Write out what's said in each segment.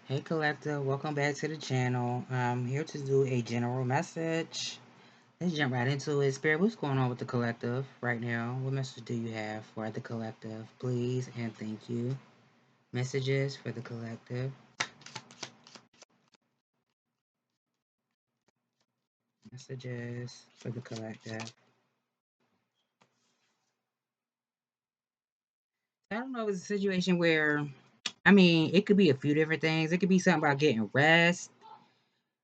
Hey collective, welcome back to the channel. I'm here to do a general message. Let's jump right into it. Spirit, what's going on with the collective right now? What message do you have for the collective, please? And thank you. Messages for the collective. Messages for the collective. I don't know, it's a situation where, it could be a few different things. It could be something about getting rest.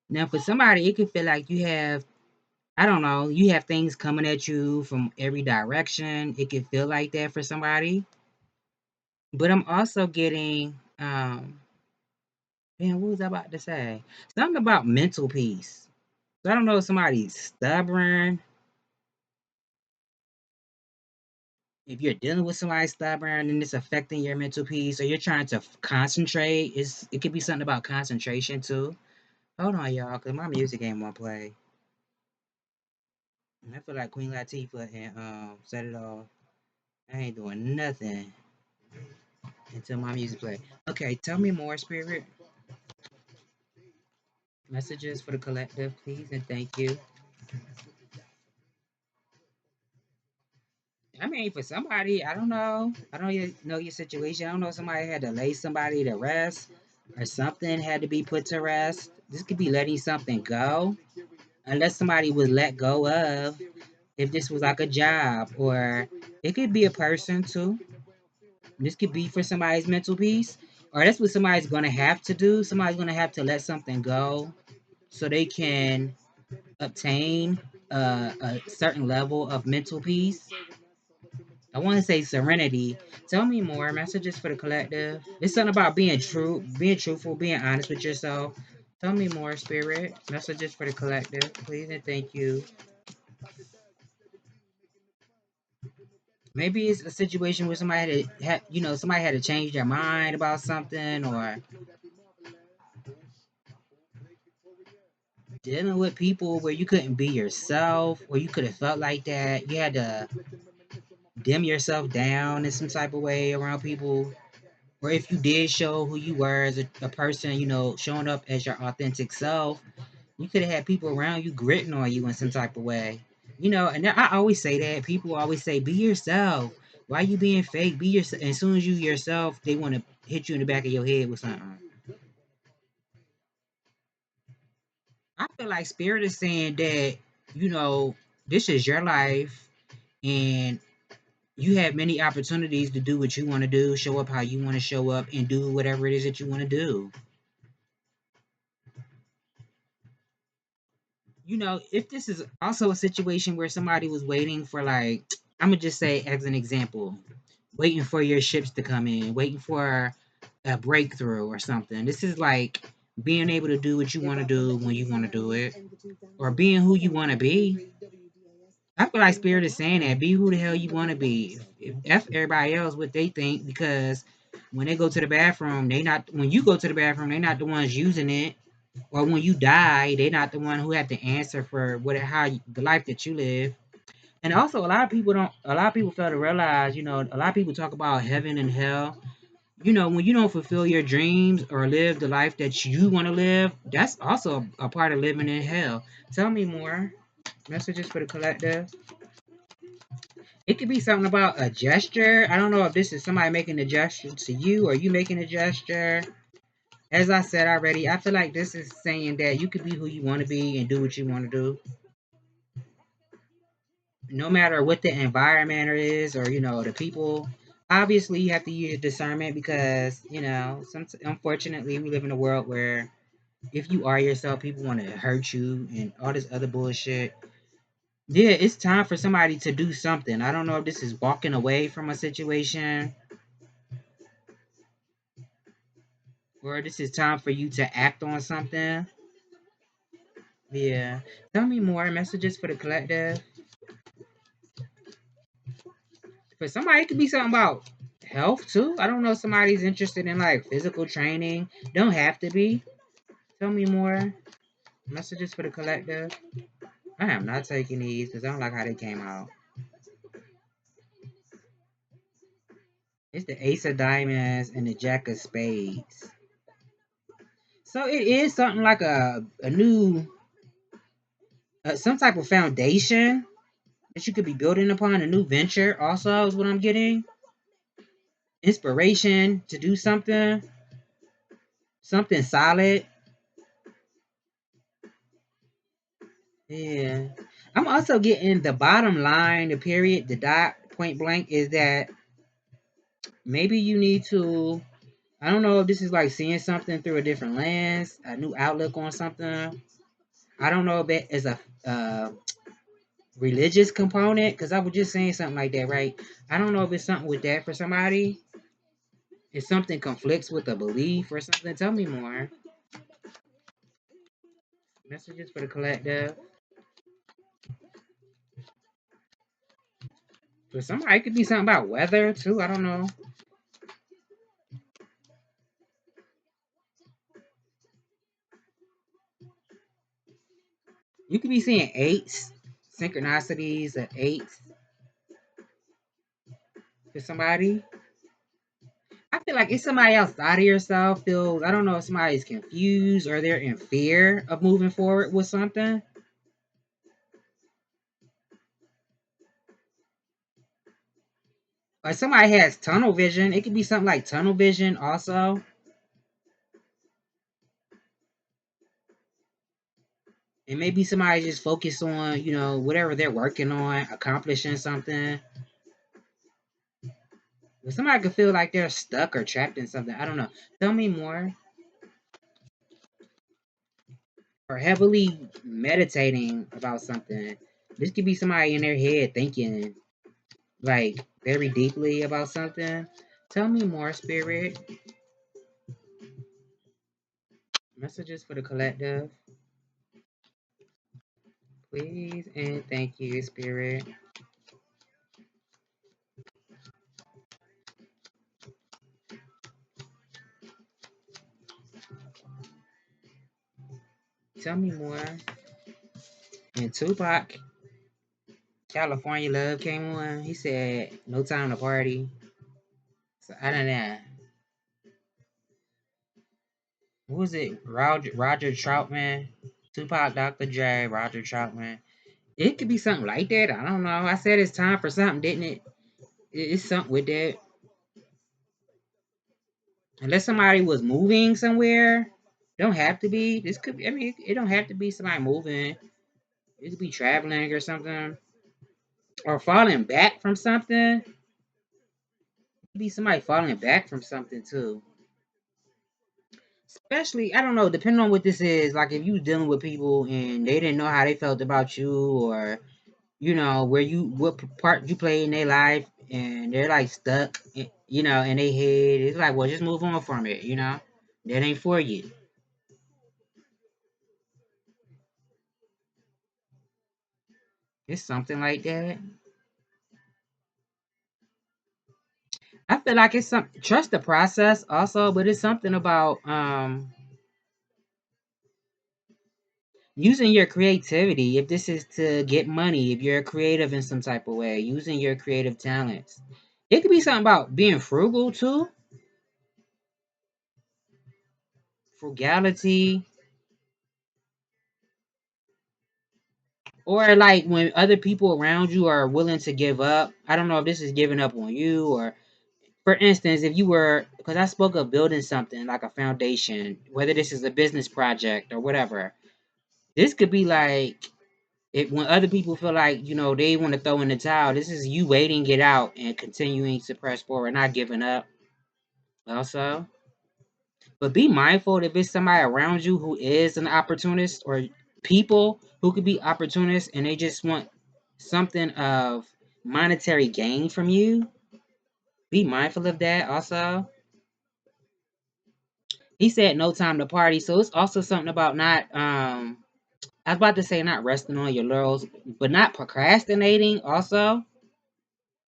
Now, for somebody, it could feel like you have, I don't know, you have things coming at you from every direction. It could feel like that for somebody. But I'm also getting, man, what was I about to say? Something about mental peace. So I don't know if somebody's stubborn, if you're dealing with somebody stubborn and it's affecting your mental peace, or you're trying to concentrate. It could be something about concentration too. Hold on, y'all, because my music ain't gonna play. I feel like Queen Latifah and set it off. I ain't doing nothing until my music play. Okay, tell me more, Spirit. Messages for the collective, please, and thank you. For somebody, I don't know. I don't know your situation. I don't know if somebody had to lay somebody to rest or something had to be put to rest. This could be letting something go. Unless somebody was let go of, if this was like a job, or it could be a person too. This could be for somebody's mental peace, or that's what somebody's going to have to do. Somebody's going to have to let something go so they can obtain a certain level of mental peace. I want to say serenity. Tell me more. Messages for the collective. It's something about being true, being truthful, being honest with yourself. Tell me more, Spirit. Messages for the collective, please and thank you. Maybe it's a situation where somebody had to change their mind about something, or dealing with people where you couldn't be yourself, or you could have felt like that. You had to dim yourself down in some type of way around people. Or if you did show who you were as a person, showing up as your authentic self, you could have had people around you gritting on you in some type of way. And I always say that. People always say, be yourself. Why you being fake? Be yourself. As soon as you yourself, they want to hit you in the back of your head with something. I feel like Spirit is saying that, you know, this is your life and you have many opportunities to do what you want to do, show up how you want to show up, and do whatever it is that you want to do. If this is also a situation where somebody was waiting for, like, I'm gonna just say as an example, waiting for your ships to come in, waiting for a breakthrough or something. This is like being able to do what you want to do when you want to do it, or being who you want to be. I feel like Spirit is saying that be who the hell you want to be. If F everybody else what they think, because when they go to the bathroom, they not when you go to the bathroom, they not the ones using it, or when you die, they not the one who have to answer for the life that you live. And also, a lot of people fail to realize, a lot of people talk about heaven and hell. When you don't fulfill your dreams or live the life that you want to live, that's also a part of living in hell. Tell me more. Messages for the collective. It could be something about a gesture. I don't know if this is somebody making a gesture to you or you making a gesture. As I said already, I feel like this is saying that you could be who you want to be and do what you want to do. No matter what the environment is, or the people. Obviously you have to use your discernment, because unfortunately we live in a world where if you are yourself, people want to hurt you and all this other bullshit. Yeah, it's time for somebody to do something. I don't know if this is walking away from a situation, or this is time for you to act on something. Yeah, tell me more. Messages for the collective. For somebody, it could be something about health too. I don't know if somebody's interested in like physical training. Don't have to be. Tell me more. Messages for the collective. I am not taking these because I don't like how they came out. It's the Ace of Diamonds and the Jack of Spades. So it is something like a new, some type of foundation that you could be building upon, a new venture. Also, is what I'm getting. Inspiration to do something solid. Yeah. I'm also getting the bottom line, the period, the dot, point blank, is that maybe you need to. I don't know if this is like seeing something through a different lens, a new outlook on something. I don't know if it is a religious component, because I was just saying something like that, right? I don't know if it's something with that for somebody. If something conflicts with a belief or something, tell me more. Messages for the collective. For somebody, it could be something about weather too. I don't know. You could be seeing eights, synchronicities of eights for somebody. I feel like if somebody outside of yourself feels, I don't know if somebody's confused or they're in fear of moving forward with something. Or somebody has tunnel vision. It could be something like tunnel vision also. And maybe somebody just focused on, whatever they're working on, accomplishing something. But somebody could feel like they're stuck or trapped in something. I don't know. Tell me more. Or heavily meditating about something. This could be somebody in their head thinking like very deeply about something. Tell me more, spirit. Messages for the collective. Please and thank you, spirit. Tell me more. And Tupac, California Love came on. He said, no time to party. So I don't know. Who was it? Roger Troutman. Tupac, Dr. J, Roger Troutman. It could be something like that. I don't know. I said it's time for something, didn't it? It's something with that. Unless somebody was moving somewhere. Don't have to be. This could be, I mean, it don't have to be somebody moving. It could be traveling or something. Or falling back from something. It could be somebody falling back from something too. Especially, I don't know, depending on what this is, like if you dealing with people and they didn't know how they felt about you, or what part you play in their life, and they're like stuck, in their head. It's like, well, just move on from it. That ain't for you. It's something like that. I feel like it's some trust the process also, but it's something about using your creativity. If this is to get money, if you're creative in some type of way, using your creative talents. It could be something about being frugal too. Frugality. Or like when other people around you are willing to give up. I don't know if this is giving up on you, or for instance, if you were, because I spoke of building something like a foundation, whether this is a business project or whatever. This could be like it when other people feel like they want to throw in the towel. This is you waiting it out and continuing to press forward, not giving up. Also, but be mindful if it's somebody around you who is an opportunist, or people who could be opportunists and they just want something of monetary gain from you. Be mindful of that also. He said no time to party. So it's also something about not I was about to say not resting on your laurels, but not procrastinating also.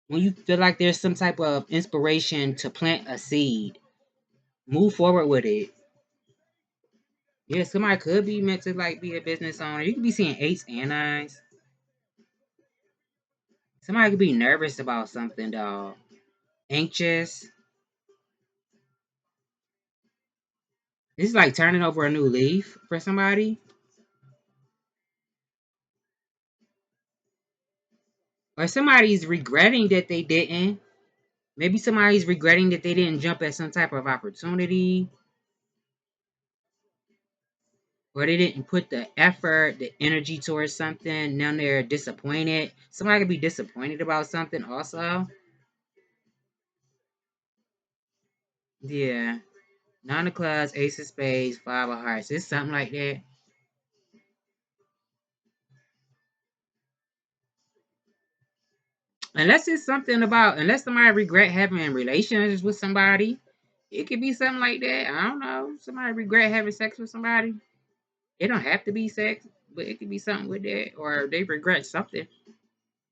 When you feel like there's some type of inspiration to plant a seed, move forward with it. Yeah, somebody could be meant to like be a business owner. You could be seeing eights and nines. Somebody could be nervous about something, dog. Anxious. It's like turning over a new leaf for somebody. Or somebody's regretting that they didn't. Maybe somebody's regretting that they didn't jump at some type of opportunity. Or they didn't put the effort, the energy towards something. Now they're disappointed. Somebody could be disappointed about something also. Yeah. Nine of clubs, ace of spades, five of hearts. It's something like that. Unless it's something about, unless somebody regret having relations with somebody, it could be something like that. I don't know. Somebody regret having sex with somebody. It don't have to be sex, but it could be something with that, or they regret something.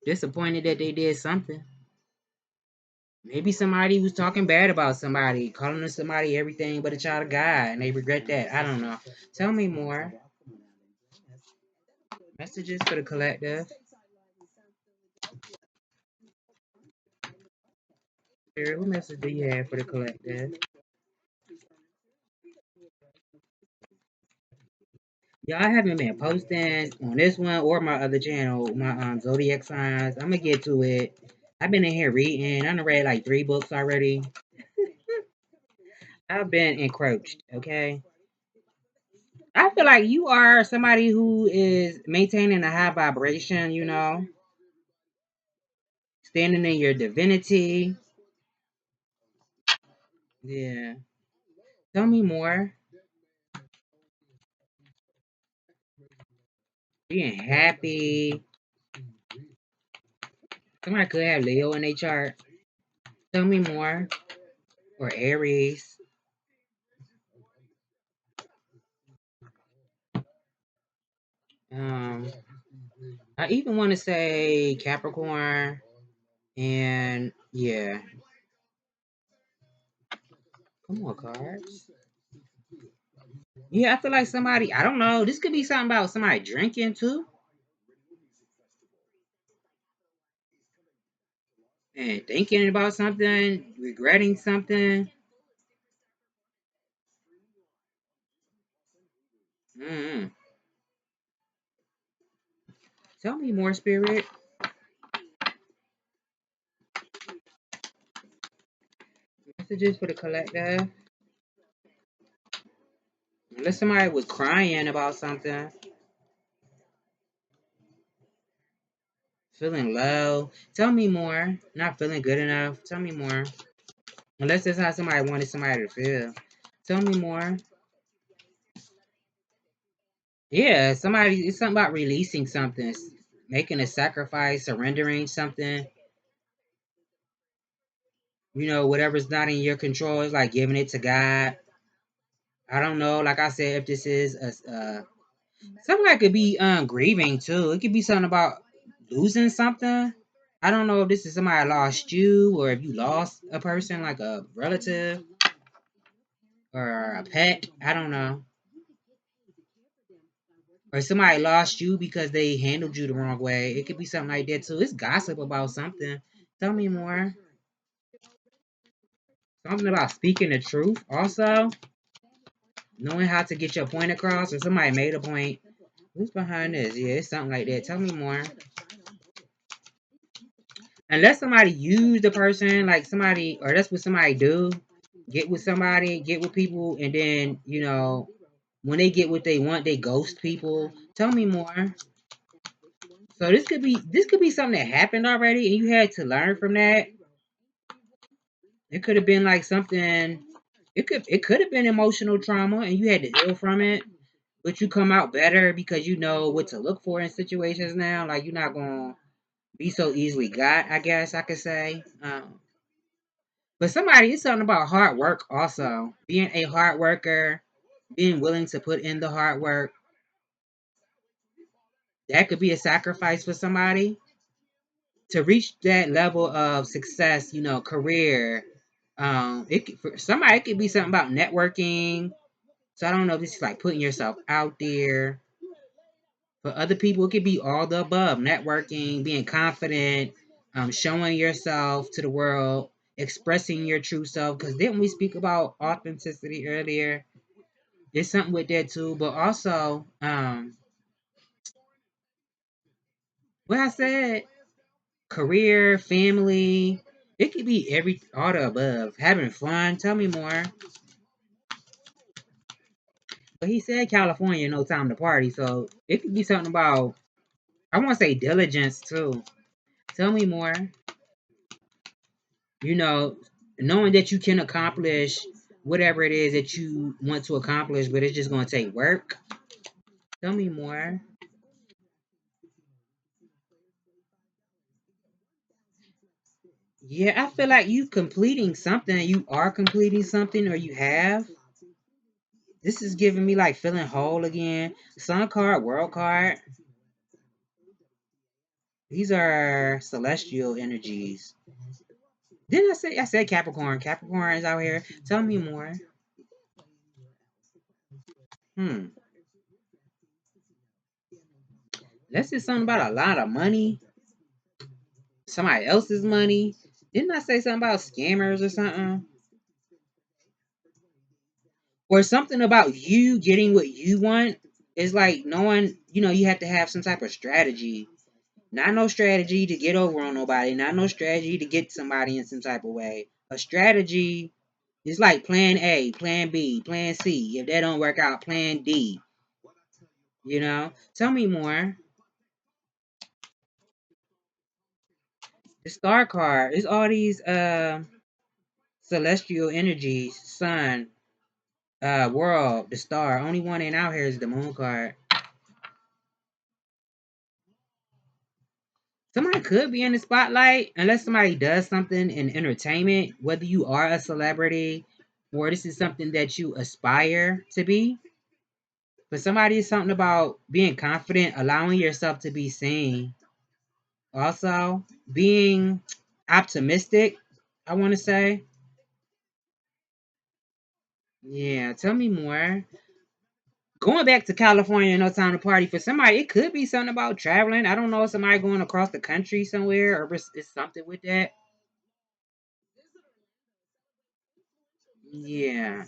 Disappointed that they did something. Maybe somebody was talking bad about somebody, calling somebody everything but a child of God, and they regret that. I don't know. Tell me more. Messages for the collective. Here, what message do you have for the collective? Y'all haven't been posting on this one or my other channel, my zodiac signs. I'm gonna get to it. I've been in here reading. I done read like 3 books already. I've been encroached, okay? I feel like you are somebody who is maintaining a high vibration, standing in your divinity. Yeah. Tell me more. Being happy. Somebody could have Leo in their chart. Tell me more. Or Aries. Um, I even want to say Capricorn. And yeah. Come on, cards. Yeah, I feel like somebody, I don't know. This could be something about somebody drinking too. And thinking about something, regretting something. Mm-hmm. Tell me more, Spirit. Messages for the collective. Unless somebody was crying about something, feeling low. Tell me more. Not feeling good enough. Tell me more. Unless that's how somebody wanted somebody to feel. Tell me more. Yeah, somebody, it's something about releasing something, making a sacrifice, surrendering something. Whatever's not in your control is like giving it to God. I don't know. Like I said, if this is something that could be grieving too. It could be something about losing something. I don't know if this is somebody lost you or if you lost a person like a relative or a pet. I don't know. Or somebody lost you because they handled you the wrong way. It could be something like that too. It's gossip about something. Tell me more. Something about speaking the truth also. Knowing how to get your point across, or somebody made a point. Who's behind this? Yeah, it's something like that. Tell me more. Unless somebody used the person, like somebody, or that's what somebody do. Get with somebody, get with people, and then, when they get what they want, they ghost people. Tell me more. So this could be something that happened already, and you had to learn from that. It could have been like something. It could have been emotional trauma, and you had to heal from it. But you come out better because you know what to look for in situations now. Like you're not gonna be so easily got, I guess I could say. But somebody, it's something about hard work also. Being a hard worker, being willing to put in the hard work. That could be a sacrifice for somebody to reach that level of success, career. For somebody, it could be something about networking. So I don't know if this is like putting yourself out there. For other people, it could be all the above: networking, being confident, showing yourself to the world, expressing your true self. Because didn't we speak about authenticity earlier? It's something with that too, but also, what I said, career, family, it could be all the above. Having fun. Tell me more. But he said California, no time to party, so it could be something about. I want to say diligence too. Tell me more. You know, knowing that you can accomplish whatever it is that you want to accomplish, but it's just going to take work. Tell me more. Yeah, I feel like you completing something. You are completing something, or you have. This is giving me like feeling whole again. Sun card, world card. These are celestial energies. Didn't I said Capricorn? Capricorn is out here. Tell me more. Hmm. Let's say something about a lot of money. Somebody else's money. Didn't I say something about scammers or something? Or something about you getting what you want? It's like knowing, you have to have some type of strategy. Not no strategy to get over on nobody. Not no strategy to get somebody in some type of way. A strategy is like plan A, plan B, plan C. If that don't work out, plan D. Tell me more. The star card is all these celestial energies, sun, world, the star. Only one ain't out here is the moon card. Somebody could be in the spotlight unless somebody does something in entertainment, whether you are a celebrity or this is something that you aspire to be. For somebody, it's something about being confident, allowing yourself to be seen. Also, being optimistic, I want to say. Yeah, tell me more. Going back to California, no time to party. For somebody, it could be something about traveling. I don't know, somebody going across the country somewhere, or it's something with that. Yeah,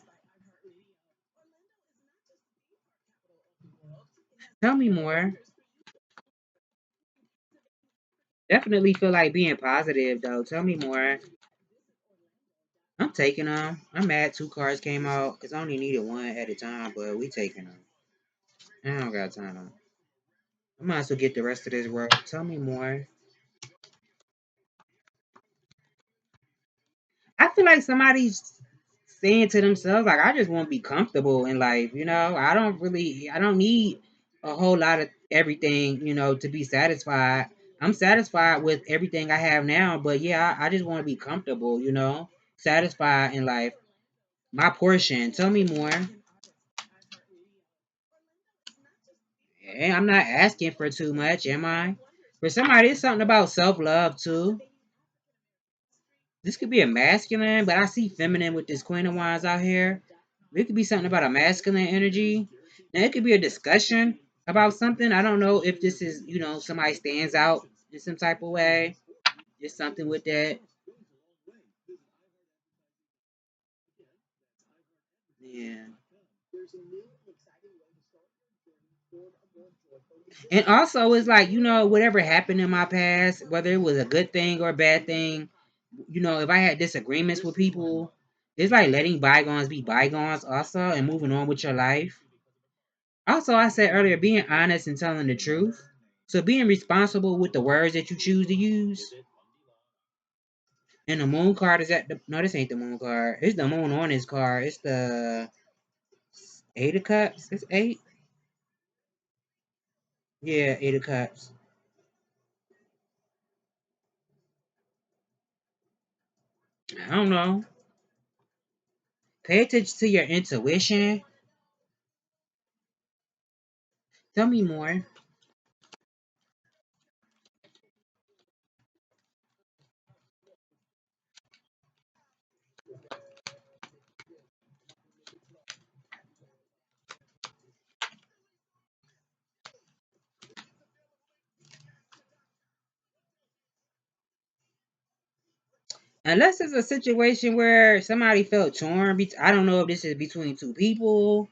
tell me more. Definitely feel like being positive though. Tell me more. I'm taking them. I'm mad 2 cards came out because I only needed one at a time, but we taking them. I don't got time. I might as well get the rest of this work. Tell me more. I feel like somebody's saying to themselves, like, I just want to be comfortable in life, I don't need a whole lot of everything, to be satisfied. I'm satisfied with everything I have now, but yeah, I just want to be comfortable, satisfied in life. My portion. Tell me more. I'm not asking for too much, am I? For somebody, it's something about self love too. This could be a masculine, but I see feminine with this Queen of Wands out here. It could be something about a masculine energy. Now, it could be a discussion about something. I don't know if this is, somebody stands out in some type of way. Just something with that. Yeah. And also, it's like, whatever happened in my past, whether it was a good thing or a bad thing, if I had disagreements with people, it's like letting bygones be bygones also and moving on with your life. Also, I said earlier, being honest and telling the truth. So being responsible with the words that you choose to use. And the moon card is no, this ain't the moon card. It's the moon on this card. It's the 8 of cups. It's eight. Yeah, 8 of cups. I don't know. Pay attention to your intuition. Tell me more. Unless it's a situation where somebody felt torn. I don't know if this is between two people.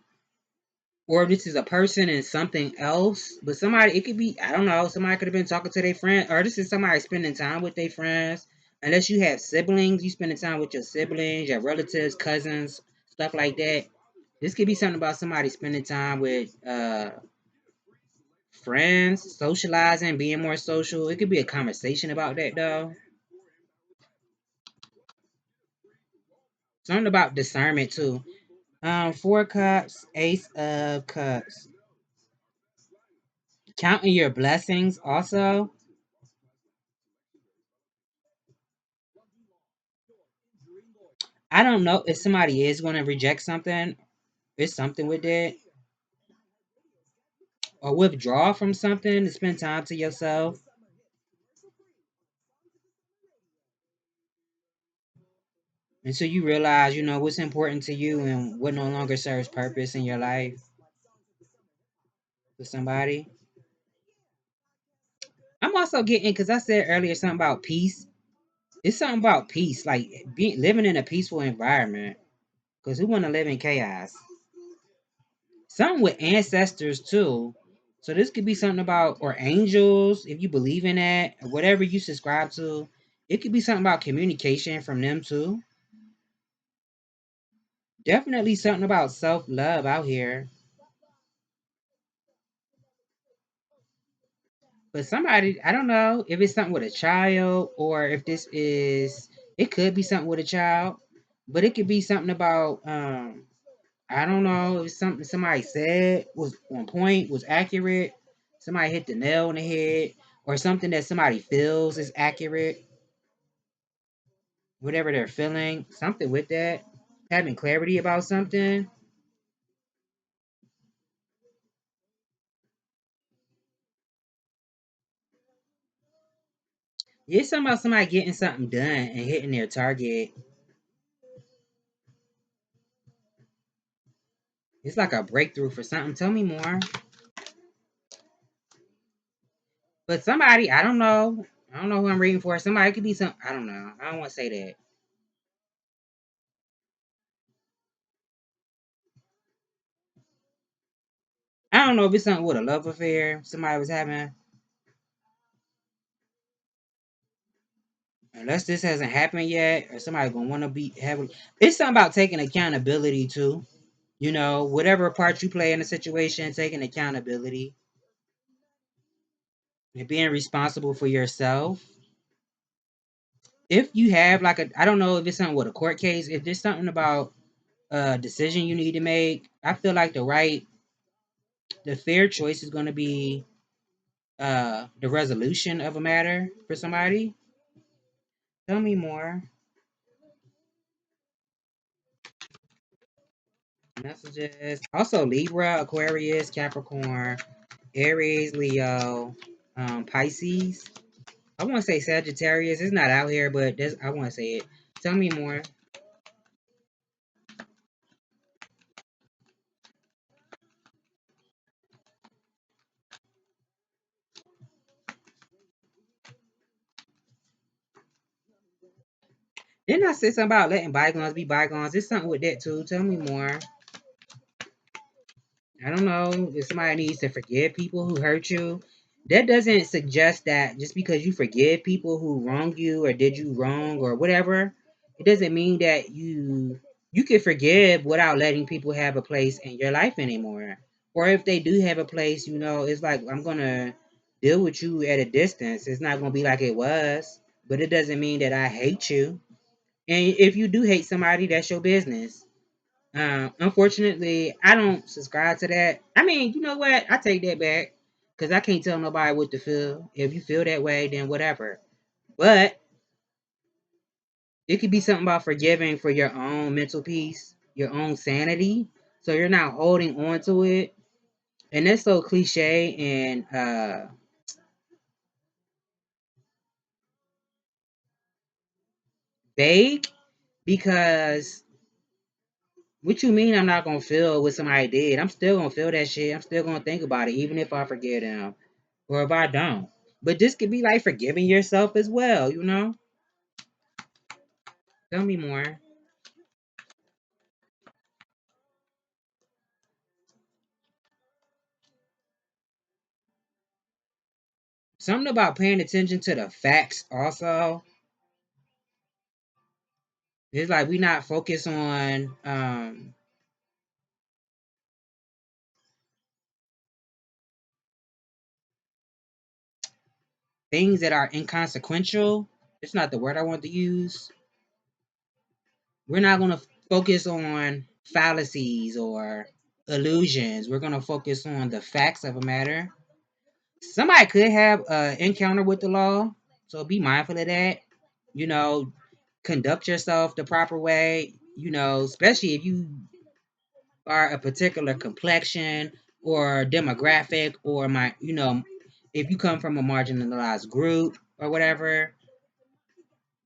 or this is a person and something else. But somebody, it could be, I don't know, somebody could have been talking to their friend, or this is somebody spending time with their friends. Unless you have siblings, you spending time with your siblings, your relatives, cousins, stuff like that. This could be something about somebody spending time with friends, socializing, being more social. It could be a conversation about that though. Something about discernment too. Four cups, ace of cups. Counting your blessings also. I don't know if somebody is going to reject something. It's something with it. Or withdraw from something to spend time to yourself until you realize, what's important to you and what no longer serves purpose in your life with somebody. I'm also getting, because I said earlier something about peace. It's something about peace, like living in a peaceful environment. Because who want to live in chaos? Something with ancestors too. So this could be something about, or angels, if you believe in that, or whatever you subscribe to. It could be something about communication from them too. Definitely something about self love out here. But somebody, I don't know if it's something with a child or if this is, it could be something with a child, but it could be something about, I don't know if it's something somebody said was on point, was accurate. Somebody hit the nail on the head, or something that somebody feels is accurate, whatever they're feeling, something with that. Having clarity about something. It's something about somebody getting something done and hitting their target. It's like a breakthrough for something. Tell me more. But somebody, I don't know. I don't know who I'm reading for. Somebody could be some. I don't know. I don't want to say that. I don't know if it's something with a love affair somebody was having. Unless this hasn't happened yet, or somebody gonna want to be having. It's something about taking accountability too. Whatever part you play in the situation, taking accountability and being responsible for yourself. If you have like a, I don't know if it's something with a court case. If there's something about a decision you need to make, I feel like the fair choice is going to be the resolution of a matter for somebody. Tell me more. Messages. Also Libra, Aquarius, Capricorn, Aries, Leo, Pisces. I want to say Sagittarius. It's not out here, but I want to say it. Tell me more. Didn't I say something about letting bygones be bygones? There's something with that too. Tell me more. I don't know if somebody needs to forgive people who hurt you. That doesn't suggest that just because you forgive people who wronged you or did you wrong or whatever, it doesn't mean that you can forgive without letting people have a place in your life anymore. Or if they do have a place, it's like I'm gonna deal with you at a distance. It's not gonna be like it was, but it doesn't mean that I hate you. And if you do hate somebody, that's your business. Unfortunately, I don't subscribe to that. I mean, you know what? I take that back because I can't tell nobody what to feel. If you feel that way, then whatever. But it could be something about forgiving for your own mental peace, your own sanity. So you're not holding on to it. And that's so cliche and vague because what you mean I'm not gonna feel what somebody did? I'm still gonna feel that shit. I'm still gonna think about it, even if I forget them. Or if I don't. But this could be like forgiving yourself as well. Tell me more. Something about paying attention to the facts also. It's like we not focused on things that are inconsequential. It's not the word I want to use. We're not going to focus on fallacies or illusions. We're going to focus on the facts of a matter. Somebody could have an encounter with the law, so be mindful of that. You know, conduct yourself the proper way. You know, especially if you are a particular complexion or demographic, or if you come from a marginalized group or whatever,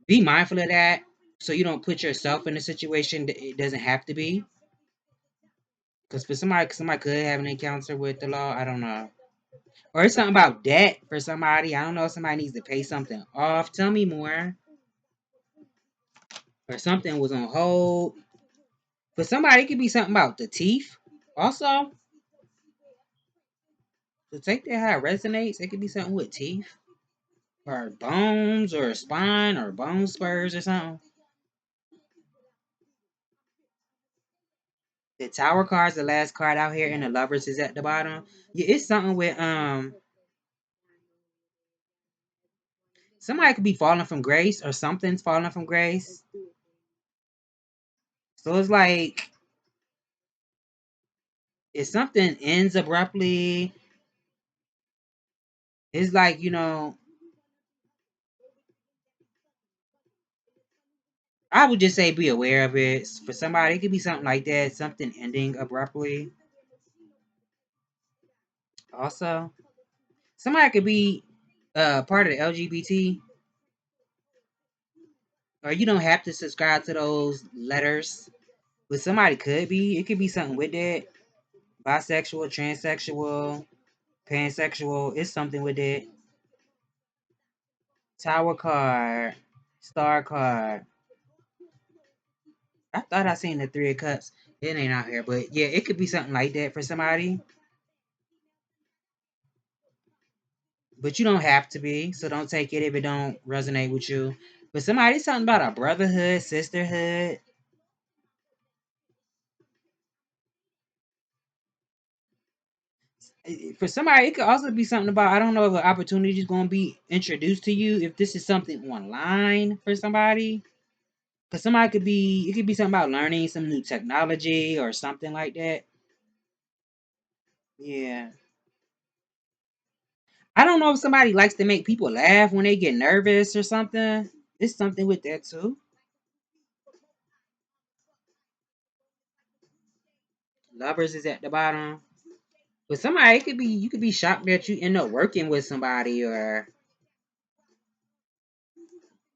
be mindful of that so you don't put yourself in a situation that it doesn't have to be. Because for somebody could have an encounter with the law. I don't know. Or it's something about debt for somebody. I don't know if somebody needs to pay something off. Tell me more. Or something was on hold. For somebody, it could be something about the teeth. Also, to take that how it resonates, it could be something with teeth. Or bones or spine or bone spurs or something. The Tower card's the last card out here, and the Lovers is at the bottom. Yeah, it's something with somebody could be falling from grace or something's falling from grace. So it's like if something ends abruptly, it's like, I would just say be aware of it. For somebody, it could be something like that, something ending abruptly. Also, somebody could be part of the LGBT, or you don't have to subscribe to those letters, but somebody could be. It could be something with that. Bisexual, transsexual, pansexual. It's something with it. Tower card, star card. I thought I seen the Three of Cups. It ain't out here, but yeah, it could be something like that for somebody. But you don't have to be, so don't take it if it don't resonate with you. But somebody, something about a brotherhood, sisterhood. For somebody, it could also be something about, I don't know if an opportunity is going to be introduced to you. If this is something online for somebody, because somebody it could be something about learning some new technology or something like that. Yeah. I don't know if somebody likes to make people laugh when they get nervous or something. It's something with that too. Lovers is at the bottom. But somebody, it could be, you could be shocked that you end up working with somebody or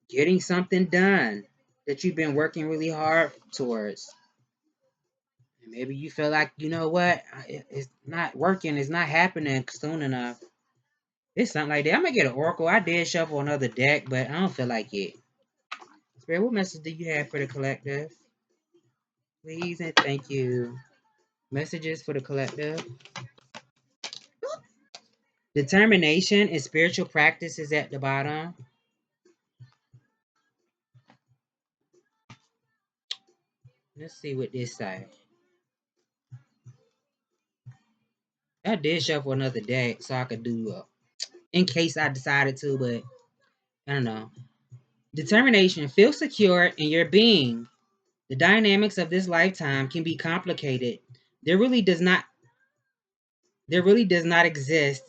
getting something done that you've been working really hard towards. And maybe you feel like, you know what, it's not working, it's not happening soon enough. It's something like that. I'm gonna get an oracle. I did shuffle another deck, but I don't feel like it. Spirit, what message do you have for the collective? Please and thank you. Messages for the collective. Determination and spiritual practice is at the bottom. Let's see what this say. I did shuffle another deck so I could do in case I decided to, but I don't know. Determination. Feel secure in your being. The dynamics of this lifetime can be complicated. There really does not there really does not exist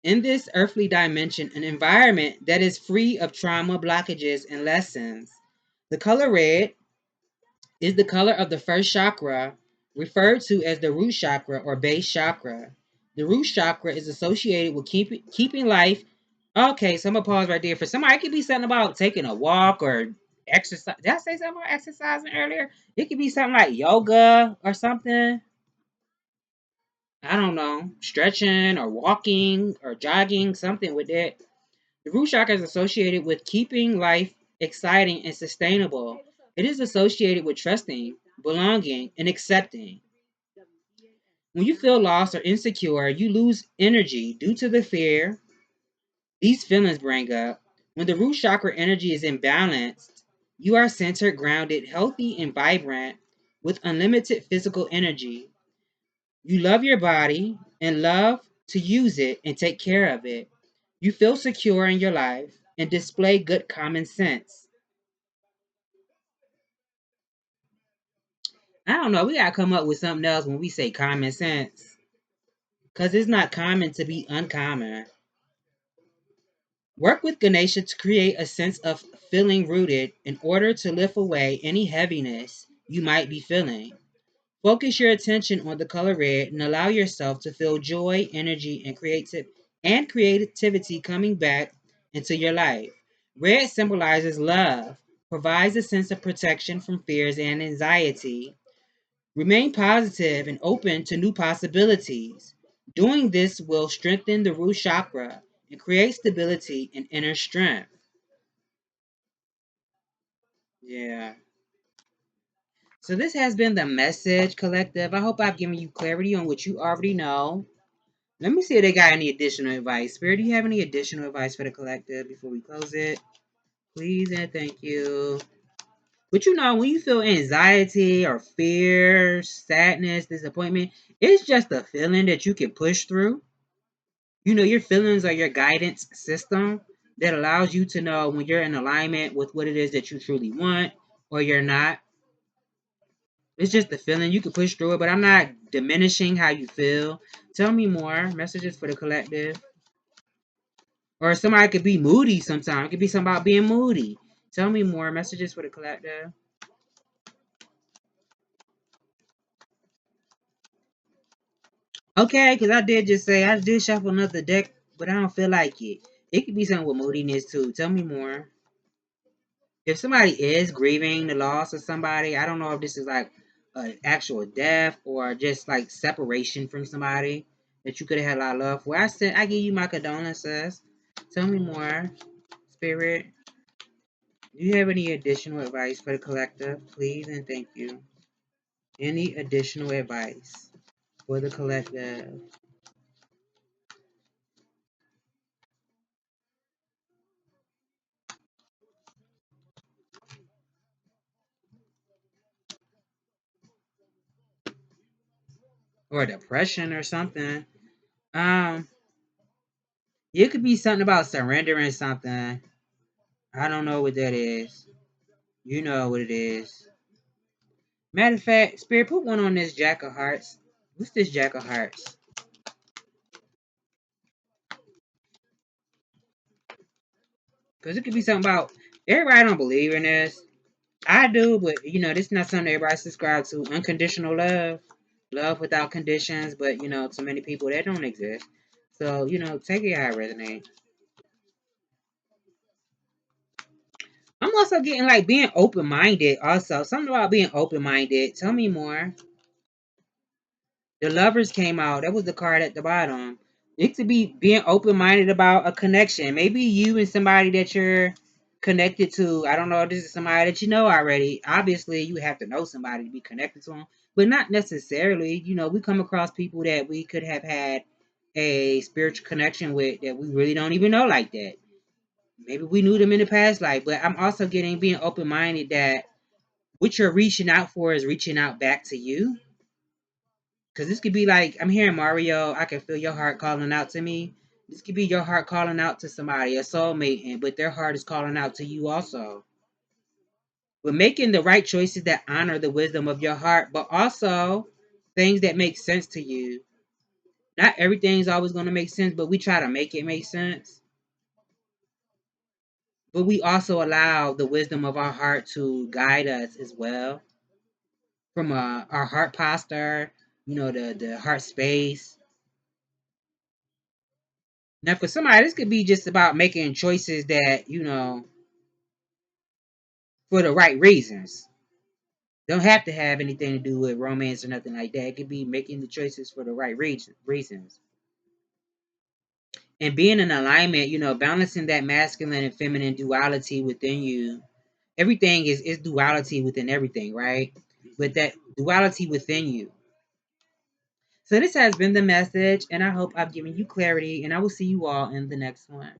in this earthly dimension an environment that is free of trauma, blockages, and lessons. The color red is the color of the first chakra, referred to as the root chakra or base chakra. The root chakra is associated with keeping life. Okay, so I'm gonna pause right there. For somebody, it could be something about taking a walk or exercise. Did I say something about exercising earlier? It could be something like yoga or something. I don't know, stretching or walking or jogging, something with that. The root chakra is associated with keeping life exciting and sustainable. It is associated with trusting, belonging, and accepting. When you feel lost or insecure, you lose energy due to the fear, these feelings bring up. When the root chakra energy is imbalanced, you are centered, grounded, healthy, and vibrant with unlimited physical energy. You love your body and love to use it and take care of it. You feel secure in your life and display good common sense. I don't know. We got to come up with something else when we say common sense. Because it's not common to be uncommon. Work with Ganesha to create a sense of feeling rooted in order to lift away any heaviness you might be feeling. Focus your attention on the color red and allow yourself to feel joy, energy, and creativity coming back into your life. Red symbolizes love, provides a sense of protection from fears and anxiety. Remain positive and open to new possibilities. Doing this will strengthen the root chakra and create stability and inner strength. Yeah. So this has been the message collective. I hope I've given you clarity on what you already know. Let me see if they got any additional advice. Spirit, do you have any additional advice for the collective before we close it? Please and thank you. But you know, when you feel anxiety or fear, sadness, disappointment, it's just a feeling that you can push through. You know, your feelings are your guidance system that allows you to know when you're in alignment with what it is that you truly want or you're not. It's just the feeling. You can push through it, but I'm not diminishing how you feel. Tell me more. Messages for the collective. Or somebody could be moody sometimes. It could be something about being moody. Tell me more. Messages for the collective. Okay, because I did just say I did shuffle another deck, but I don't feel like it. It could be something with moodiness too. Tell me more. If somebody is grieving the loss of somebody, I don't know if this is like an actual death or just like separation from somebody that you could have had a lot of love for. I give you my condolences. Tell me more, Spirit. Do you have any additional advice for the collective? Please and thank you. Any additional advice for the collective? Or depression or something. Um, it could be something about surrendering something. I don't know what that is. You know what it is. Matter of fact, Spirit, put one on this Jack of Hearts. What's this Jack of Hearts? Because it could be something about everybody don't believe in this. I do, but you know, this is not something everybody subscribe to. Unconditional love, love without conditions. But you know, to many people that don't exist. So you know, take it how it resonates. I'm also getting like being open minded. Also, something about being open minded. Tell me more. The lovers came out. That was the card at the bottom. It could be being open minded about a connection. Maybe you and somebody that you're connected to. I don't know if this is somebody that you know already. Obviously, you have to know somebody to be connected to them, but not necessarily. You know, we come across people that we could have had a spiritual connection with that we really don't even know like that. Maybe we knew them in the past life, but I'm also getting being open minded that what you're reaching out for is reaching out back to you. Because this could be like, I'm hearing Mario, I can feel your heart calling out to me. This could be your heart calling out to somebody, a soulmate, but their heart is calling out to you also. But making the right choices that honor the wisdom of your heart, but also things that make sense to you. Not everything's always going to make sense, but we try to make it make sense. But we also allow the wisdom of our heart to guide us as well. From our heart posture, you know, the heart space. Now, for somebody, this could be just about making choices that, you know, for the right reasons. Don't have to have anything to do with romance or nothing like that. It could be making the choices for the right reasons. And being in alignment, you know, balancing that masculine and feminine duality within you. Everything is duality within everything, right? But that duality within you. So this has been the message, and I hope I've given you clarity, and I will see you all in the next one.